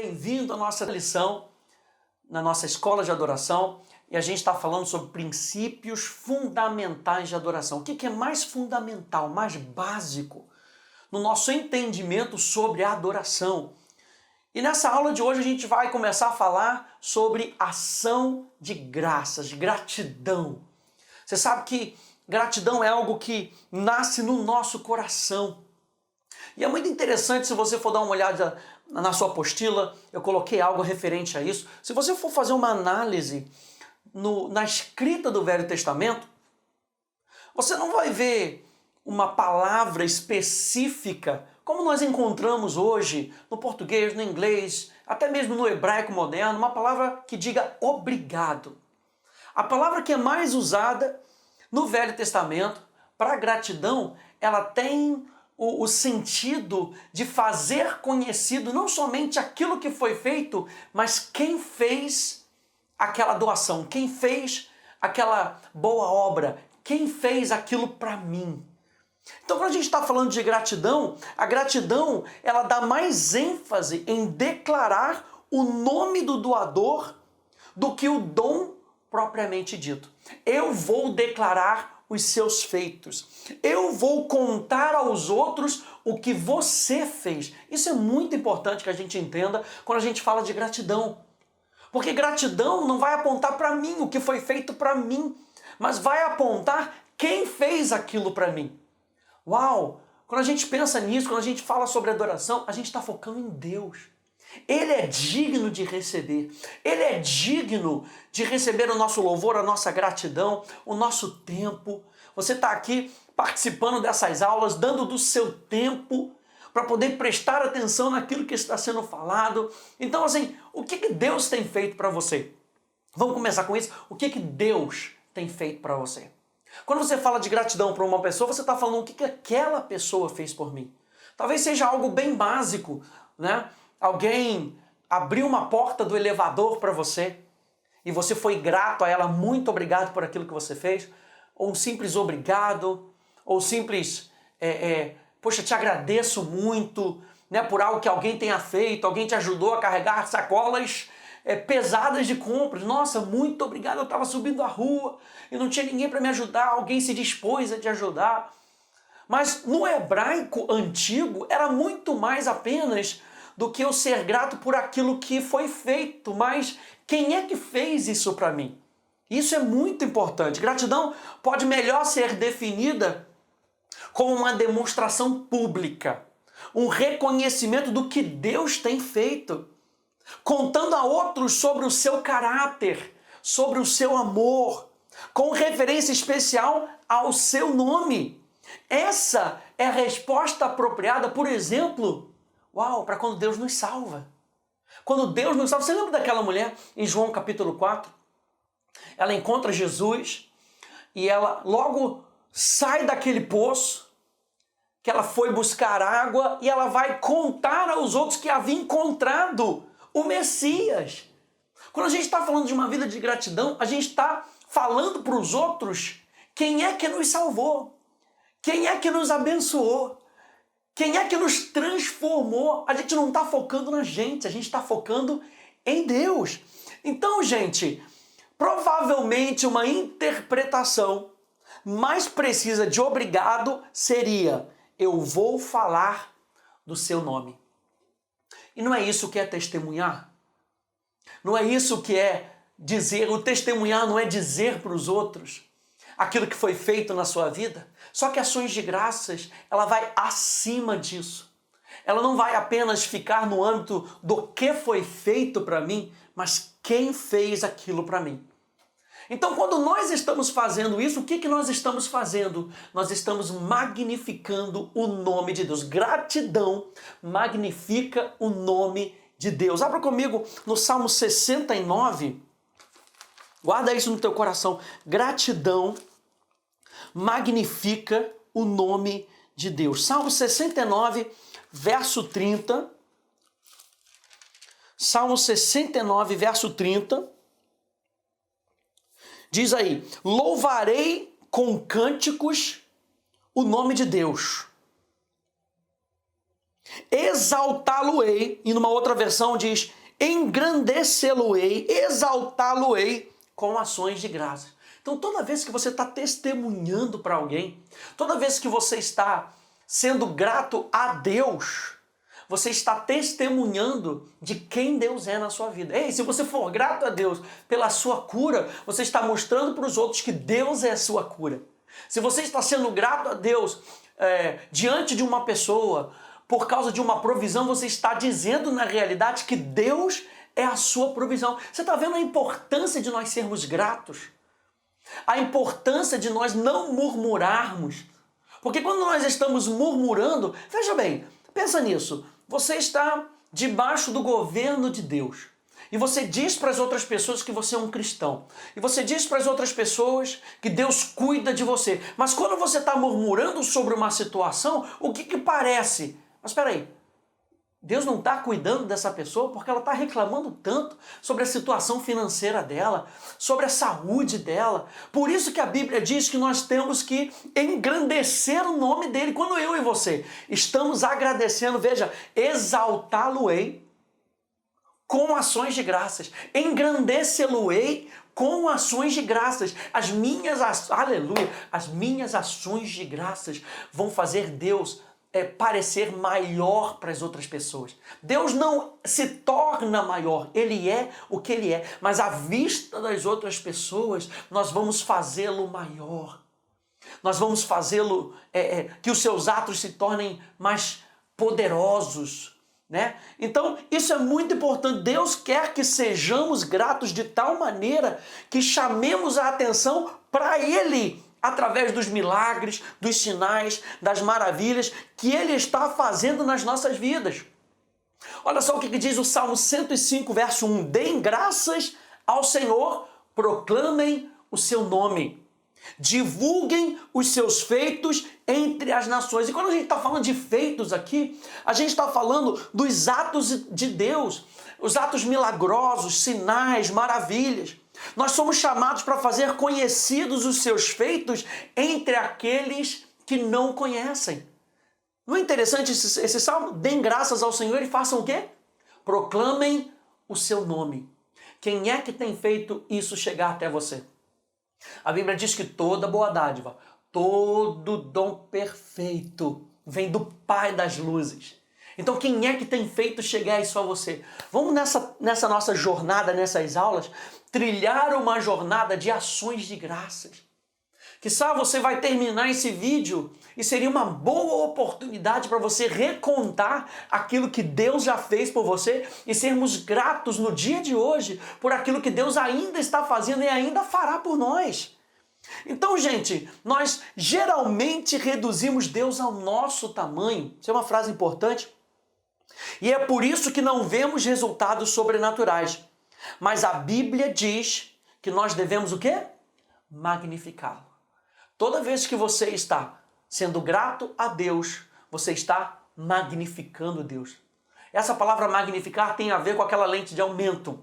bem-vindo à nossa lição na nossa escola de adoração e a gente está falando sobre princípios fundamentais de adoração. O que é mais fundamental, mais básico no nosso entendimento sobre a adoração? E nessa aula de hoje a gente vai começar a falar sobre ação de graças, de gratidão. Você sabe que gratidão é algo que nasce no nosso coração. E é muito interessante, se você for dar uma olhada na sua apostila, eu coloquei algo referente a isso. Se você for fazer uma análise na escrita do Velho Testamento, você não vai ver uma palavra específica, como nós encontramos hoje no português, no inglês, até mesmo no hebraico moderno, uma palavra que diga obrigado. A palavra que é mais usada no Velho Testamento para gratidão, ela tem o sentido de fazer conhecido não somente aquilo que foi feito, mas quem fez aquela doação, quem fez aquela boa obra, quem fez aquilo para mim. Então, quando a gente está falando de gratidão, a gratidão ela dá mais ênfase em declarar o nome do doador do que o dom propriamente dito. Eu vou declarar os seus feitos. Eu vou contar aos outros o que você fez. Isso é muito importante que a gente entenda quando a gente fala de gratidão. Porque gratidão não vai apontar para mim o que foi feito para mim, mas vai apontar quem fez aquilo para mim. Uau! Quando a gente pensa nisso, quando a gente fala sobre adoração, a gente está focando em Deus. Ele é digno de receber. Ele é digno de receber o nosso louvor, a nossa gratidão, o nosso tempo. Você está aqui participando dessas aulas, dando do seu tempo para poder prestar atenção naquilo que está sendo falado. Então, assim, o que Deus tem feito para você? Vamos começar com isso. O que Deus tem feito para você? Quando você fala de gratidão para uma pessoa, você está falando o que aquela pessoa fez por mim. Talvez seja algo bem básico, né? Alguém abriu uma porta do elevador para você e você foi grato a ela, muito obrigado por aquilo que você fez, ou um simples obrigado, ou simples, poxa, te agradeço muito, né, por algo que alguém tenha feito, alguém te ajudou a carregar sacolas pesadas de compras. Nossa, muito obrigado, eu estava subindo a rua e não tinha ninguém para me ajudar, alguém se dispôs a te ajudar. Mas no hebraico antigo era muito mais apenas do que eu ser grato por aquilo que foi feito, mas quem é que fez isso para mim? Isso é muito importante. Gratidão pode melhor ser definida como uma demonstração pública, um reconhecimento do que Deus tem feito, contando a outros sobre o seu caráter, sobre o seu amor, com referência especial ao seu nome. Essa é a resposta apropriada, por exemplo, para quando Deus nos salva. Quando Deus nos salva, você lembra daquela mulher em João capítulo 4? Ela encontra Jesus e ela logo sai daquele poço que ela foi buscar água e ela vai contar aos outros que havia encontrado o Messias. Quando a gente está falando de uma vida de gratidão, a gente está falando para os outros quem é que nos salvou, quem é que nos abençoou, quem é que nos transformou. A gente não está focando na gente, a gente está focando em Deus. Então, gente, provavelmente uma interpretação mais precisa de obrigado seria: eu vou falar do seu nome. E não é isso que é testemunhar? Não é isso que é dizer? O testemunhar não é dizer para os outros aquilo que foi feito na sua vida? Só que ações de graças, ela vai acima disso. Ela não vai apenas ficar no âmbito do que foi feito para mim, mas quem fez aquilo para mim. Então, quando nós estamos fazendo isso, o que nós estamos fazendo? Nós estamos magnificando o nome de Deus. Gratidão magnifica o nome de Deus. Abra comigo no Salmo 69. Guarda isso no teu coração. Gratidão magnifica o nome de Deus. Salmo 69, verso 30. Salmo 69, verso 30. Diz aí: louvarei com cânticos o nome de Deus. exaltá-lo-ei, e numa outra versão diz, engrandecê-lo-ei, exaltá-lo-ei com ações de graças. Então toda vez que você está testemunhando para alguém, toda vez que você está sendo grato a Deus, você está testemunhando de quem Deus é na sua vida. Ei, se você for grato a Deus pela sua cura, você está mostrando para os outros que Deus é a sua cura. Se você está sendo grato a Deus diante de uma pessoa, por causa de uma provisão, você está dizendo na realidade que Deus é a sua provisão. Você está vendo a importância de nós sermos gratos? A importância de nós não murmurarmos. Porque quando nós estamos murmurando, veja bem, pensa nisso, você está debaixo do governo de Deus. E você diz para as outras pessoas que você é um cristão. E você diz para as outras pessoas que Deus cuida de você. Mas quando você está murmurando sobre uma situação, o que parece? Mas espera aí, Deus não está cuidando dessa pessoa porque ela está reclamando tanto sobre a situação financeira dela, sobre a saúde dela. Por isso que a Bíblia diz que nós temos que engrandecer o nome dele. Quando eu e você estamos agradecendo, veja, exaltá-lo-ei com ações de graças, engrandecê-lo-ei com ações de graças. As minhas ações de graças vão fazer Deus parecer maior para as outras pessoas. Deus não se torna maior, Ele é o que Ele é, mas à vista das outras pessoas, nós vamos fazê-lo maior. Nós vamos fazê-lo, que os seus atos se tornem mais poderosos, né? Então, isso é muito importante. Deus quer que sejamos gratos de tal maneira que chamemos a atenção para Ele, através dos milagres, dos sinais, das maravilhas que Ele está fazendo nas nossas vidas. Olha só o que diz o Salmo 105, verso 1. Deem graças ao Senhor, proclamem o seu nome. Divulguem os seus feitos entre as nações. E quando a gente está falando de feitos aqui, a gente está falando dos atos de Deus, os atos milagrosos, sinais, maravilhas. Nós somos chamados para fazer conhecidos os seus feitos entre aqueles que não conhecem. Não é interessante esse salmo? Deem graças ao Senhor e façam o quê? Proclamem o seu nome. Quem é que tem feito isso chegar até você? A Bíblia diz que toda boa dádiva, todo dom perfeito vem do Pai das luzes. Então quem é que tem feito chegar isso a você? Vamos nessa nossa jornada, nessas aulas, trilhar uma jornada de ações de graças. Quizá você vai terminar esse vídeo e seria uma boa oportunidade para você recontar aquilo que Deus já fez por você e sermos gratos no dia de hoje por aquilo que Deus ainda está fazendo e ainda fará por nós. Então, gente, nós geralmente reduzimos Deus ao nosso tamanho. Isso é uma frase importante. E é por isso que não vemos resultados sobrenaturais. Mas a Bíblia diz que nós devemos o quê? Magnificá-lo. Toda vez que você está sendo grato a Deus, você está magnificando Deus. Essa palavra magnificar tem a ver com aquela lente de aumento,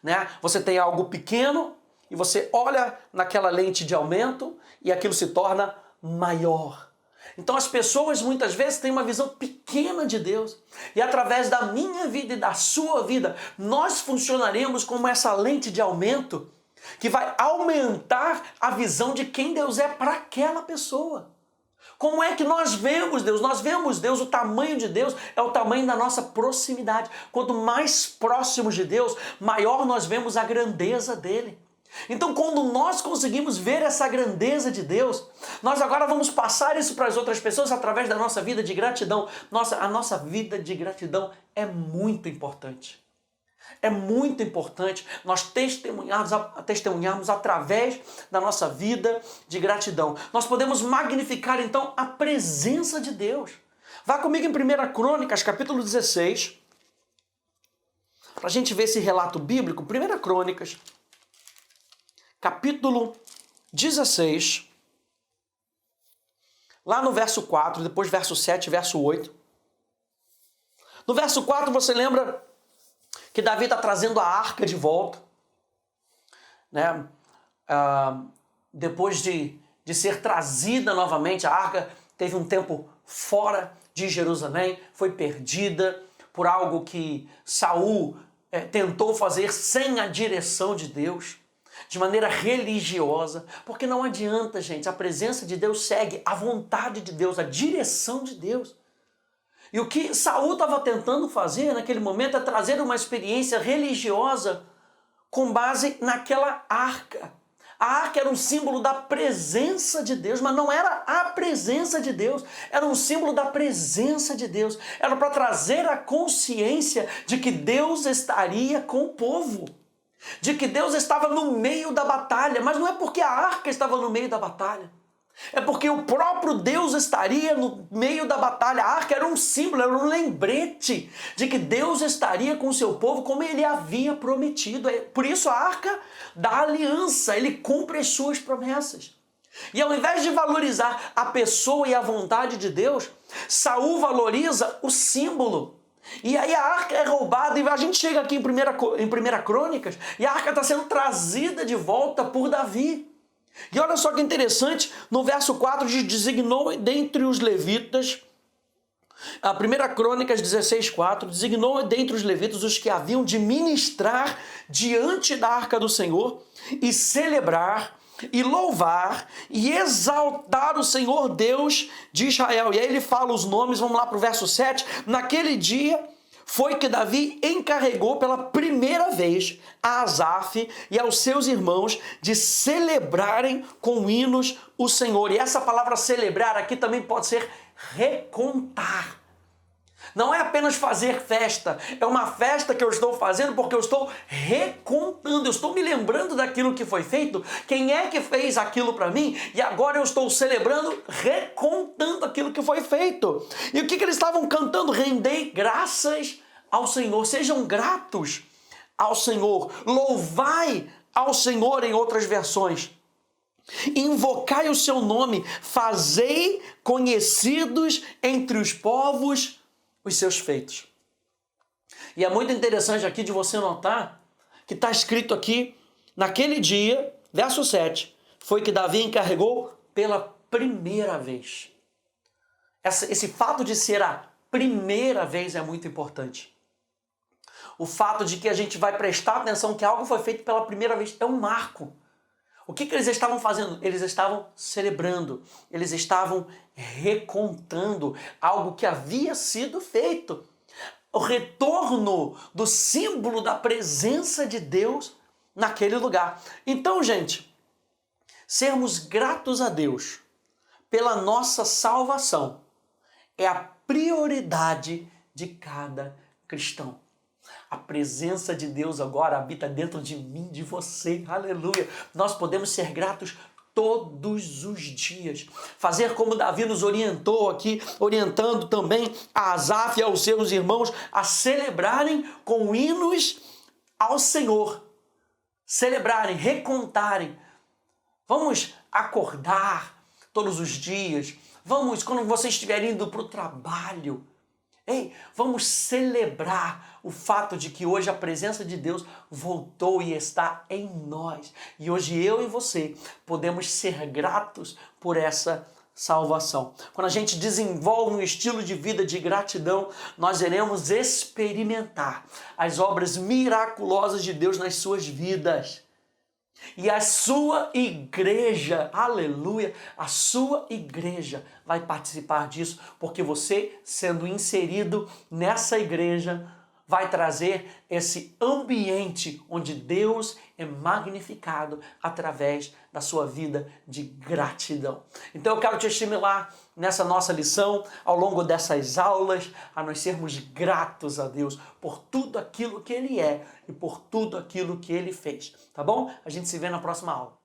né? Você tem algo pequeno e você olha naquela lente de aumento e aquilo se torna maior. Então as pessoas muitas vezes têm uma visão pequena de Deus e através da minha vida e da sua vida, nós funcionaremos como essa lente de aumento que vai aumentar a visão de quem Deus é para aquela pessoa. Como é que nós vemos Deus? Nós vemos Deus, o tamanho de Deus é o tamanho da nossa proximidade. Quanto mais próximos de Deus, maior nós vemos a grandeza dele. Então, quando nós conseguimos ver essa grandeza de Deus, nós agora vamos passar isso para as outras pessoas através da nossa vida de gratidão. A nossa vida de gratidão é muito importante. É muito importante nós testemunharmos através da nossa vida de gratidão. Nós podemos magnificar, então, a presença de Deus. Vá comigo em 1 Crônicas, capítulo 16, para a gente ver esse relato bíblico. 1 Crônicas, capítulo 16, lá no verso 4, depois verso 7, verso 8. No verso 4 você lembra que Davi está trazendo a arca de volta, depois de ser trazida novamente, a arca teve um tempo fora de Jerusalém, foi perdida por algo que Saul tentou fazer sem a direção de Deus, de maneira religiosa, porque não adianta, gente, a presença de Deus segue a vontade de Deus, a direção de Deus. E o que Saul estava tentando fazer naquele momento é trazer uma experiência religiosa com base naquela arca. A arca era um símbolo da presença de Deus, mas não era a presença de Deus, era um símbolo da presença de Deus. Era para trazer a consciência de que Deus estaria com o povo, de que Deus estava no meio da batalha, mas não é porque a arca estava no meio da batalha. É porque o próprio Deus estaria no meio da batalha. A arca era um símbolo, era um lembrete de que Deus estaria com o seu povo como ele havia prometido. Por isso a arca da aliança, ele cumpre as suas promessas. E ao invés de valorizar a pessoa e a vontade de Deus, Saul valoriza o símbolo. E aí a arca é roubada e a gente chega aqui em 1 Crônicas e a arca está sendo trazida de volta por Davi. E olha só que interessante, no verso 4 diz, designou dentre os levitas, a 1 Crônicas 16:4, designou dentre os levitas os que haviam de ministrar diante da arca do Senhor e celebrar e louvar e exaltar o Senhor Deus de Israel. E aí ele fala os nomes, vamos lá para o verso 7, naquele dia foi que Davi encarregou pela primeira vez a Asaf e aos seus irmãos de celebrarem com hinos o Senhor. E essa palavra celebrar aqui também pode ser recontar. Não é apenas fazer festa, é uma festa que eu estou fazendo porque eu estou recontando, eu estou me lembrando daquilo que foi feito, quem é que fez aquilo para mim, e agora eu estou celebrando, recontando aquilo que foi feito. E o que eles estavam cantando? Rendei graças ao Senhor, sejam gratos ao Senhor, louvai ao Senhor em outras versões. Invocai o seu nome, fazei conhecidos entre os povos os seus feitos. E é muito interessante aqui de você notar que está escrito aqui, naquele dia, verso 7, foi que Davi encarregou pela primeira vez. Esse fato de ser a primeira vez é muito importante. O fato de que a gente vai prestar atenção que algo foi feito pela primeira vez é um marco. O que eles estavam fazendo? Eles estavam celebrando, eles estavam recontando algo que havia sido feito. O retorno do símbolo da presença de Deus naquele lugar. Então, gente, sermos gratos a Deus pela nossa salvação é a prioridade de cada cristão. A presença de Deus agora habita dentro de mim, de você. Aleluia! Nós podemos ser gratos todos os dias. Fazer como Davi nos orientou aqui, orientando também a Asaf e aos seus irmãos a celebrarem com hinos ao Senhor. Celebrarem, recontarem. Vamos acordar todos os dias. Vamos, quando você estiver indo para o trabalho, vamos celebrar o fato de que hoje a presença de Deus voltou e está em nós. E hoje eu e você podemos ser gratos por essa salvação. Quando a gente desenvolve um estilo de vida de gratidão, nós iremos experimentar as obras miraculosas de Deus nas suas vidas. E a sua igreja, aleluia, a sua igreja vai participar disso, porque você, sendo inserido nessa igreja, vai trazer esse ambiente onde Deus é magnificado através da sua vida de gratidão. Então eu quero te estimular nessa nossa lição, ao longo dessas aulas, a nós sermos gratos a Deus por tudo aquilo que Ele é e por tudo aquilo que Ele fez. Tá bom? A gente se vê na próxima aula.